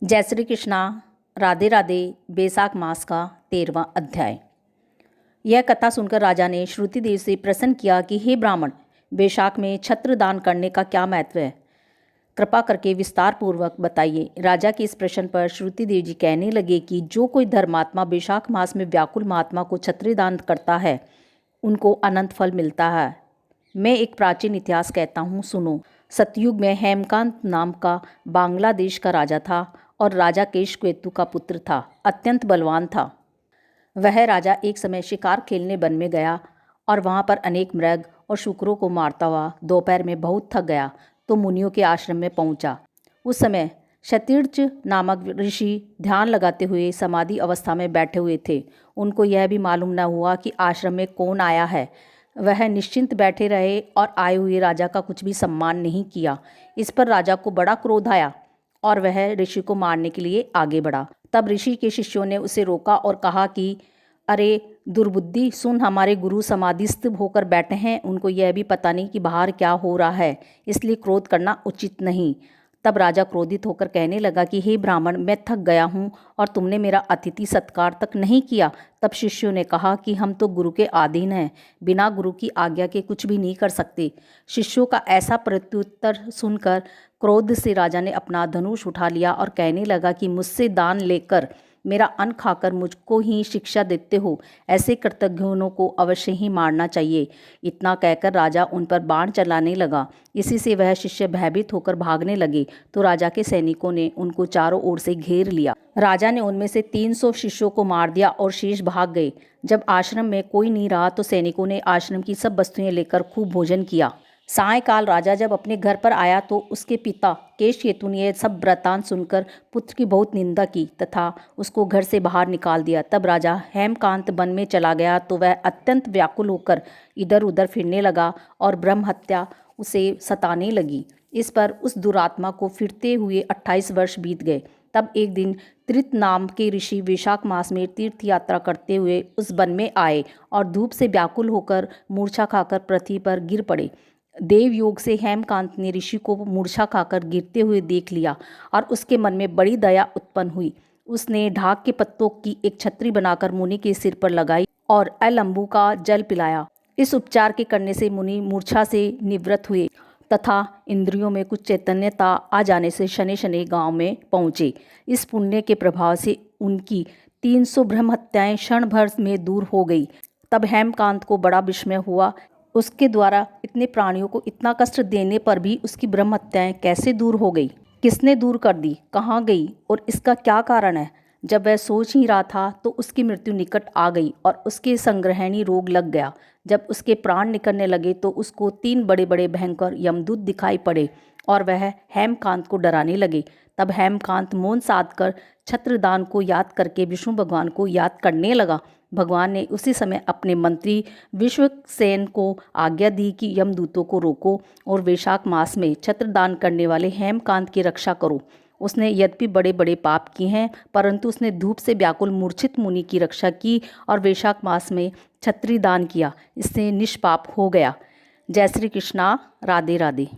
जय श्री कृष्णा। राधे राधे। बैसाख मास का 13वां अध्याय। यह कथा सुनकर राजा ने श्रुति देव से प्रश्न किया कि हे ब्राह्मण, बैसाख में छत्र दान करने का क्या महत्व है? कृपा करके विस्तार पूर्वक बताइए। राजा के इस प्रश्न पर श्रुति देव जी कहने लगे कि जो कोई धर्मात्मा बैसाख मास में व्याकुल महात्मा को छत्र दान करता है, उनको अनंत फल मिलता है। मैं एक प्राचीन इतिहास कहता हूँ, सुनो। सतयुग में हेमकांत नाम का बांग्लादेश का राजा था और राजा केशकेतु का पुत्र था। अत्यंत बलवान था। वह राजा एक समय शिकार खेलने वन में गया और वहाँ पर अनेक मृग और शुकरों को मारता हुआ दोपहर में बहुत थक गया तो मुनियों के आश्रम में पहुँचा। उस समय क्षतिर्ज नामक ऋषि ध्यान लगाते हुए समाधि अवस्था में बैठे हुए थे। उनको यह भी मालूम न हुआ कि आश्रम में कौन आया है। वह निश्चिंत बैठे रहे और आए हुए राजा का कुछ भी सम्मान नहीं किया। इस पर राजा को बड़ा क्रोध आया और वह ऋषि को मारने के लिए आगे बढ़ा। तब ऋषि के शिष्यों ने उसे रोका और कहा कि अरे दुर्बुद्धि, सुन, हमारे गुरु समाधिस्थ होकर बैठे हैं, उनको यह भी पता नहीं कि बाहर क्या हो रहा है, इसलिए क्रोध करना उचित नहीं। तब राजा क्रोधित होकर कहने लगा कि हे ब्राह्मण, मैं थक गया हूँ और तुमने मेरा अतिथि सत्कार तक नहीं किया। तब शिष्यों ने कहा कि हम तो गुरु के अधीन हैं, बिना गुरु की आज्ञा के कुछ भी नहीं कर सकते। शिष्यों का ऐसा प्रत्युत्तर सुनकर क्रोध से राजा ने अपना धनुष उठा लिया और कहने लगा कि मुझसे दान लेकर मेरा अन्न खाकर मुझको ही शिक्षा देते हो, ऐसे कृतघ्नों को अवश्य ही मारना चाहिए। इतना कहकर राजा उन पर बाण चलाने लगा। इसी से वह शिष्य भयभीत होकर भागने लगे तो राजा के सैनिकों ने उनको चारों ओर से घेर लिया। राजा ने उनमें से 300 शिष्यों को मार दिया और शेष भाग गए। जब आश्रम में कोई नहीं रहा तो सैनिकों ने आश्रम की सब वस्तुएं लेकर खूब भोजन किया। सायंकाल राजा जब अपने घर पर आया तो उसके पिता केशकेतु ने यह सब वृत्तांत सुनकर पुत्र की बहुत निंदा की तथा उसको घर से बाहर निकाल दिया। तब राजा हेमकांत वन में चला गया तो वह अत्यंत व्याकुल होकर इधर उधर फिरने लगा और ब्रह्म हत्या उसे सताने लगी। इस पर उस दुरात्मा को फिरते हुए 28 वर्ष बीत गए। तब एक दिन त्रित नाम के ऋषि वैशाख मास में तीर्थ यात्रा करते हुए उस वन में आए और धूप से व्याकुल होकर मूर्छा खाकर पृथ्वी पर गिर पड़े। देव योग से हेमकांत ने ऋषि को मूर्छा खाकर गिरते हुए देख लिया और उसके मन में बड़ी दया उत्पन्न हुई। उसने ढाक के पत्तों की एक छतरी बनाकर मुनि के सिर पर लगाई और अलेंबू का जल पिलाया। इस उपचार के करने से मुनि मूर्छा से निवृत्त हुए तथा इंद्रियों में कुछ चैतन्यता आ जाने से शनै शनै गांव में पहुँचे। इस पुण्य के प्रभाव से उनकी 300 ब्रह्म हत्याएं क्षण भर में दूर हो गई। तब हेमकांत को बड़ा विस्मय हुआ। उसके द्वारा इतने प्राणियों को इतना कष्ट देने पर भी उसकी ब्रह्म हत्याएं कैसे दूर हो गई? किसने दूर कर दी? कहाँ गई? और इसका क्या कारण है? जब वह सोच ही रहा था तो उसकी मृत्यु निकट आ गई और उसके संग्रहणी रोग लग गया। जब उसके प्राण निकलने लगे तो उसको 3 बड़े बड़े भयंकर यमदूत दिखाई पड़े और वह हेमकांत को डराने लगे। तब हेमकांत मौन साध कर छत्रदान को याद करके विष्णु भगवान को याद करने लगा। भगवान ने उसी समय अपने मंत्री विश्वक्सेन को आज्ञा दी कि यमदूतों को रोको और वैशाख मास में छत्रदान करने वाले हेमकांत की रक्षा करो। उसने यद्यपि बड़े बड़े पाप किए हैं, परंतु उसने धूप से व्याकुल मूर्छित मुनि की रक्षा की और वैशाख मास में छत्री दान किया। इससे निष्पाप हो गया। जय श्री कृष्णा। राधे राधे।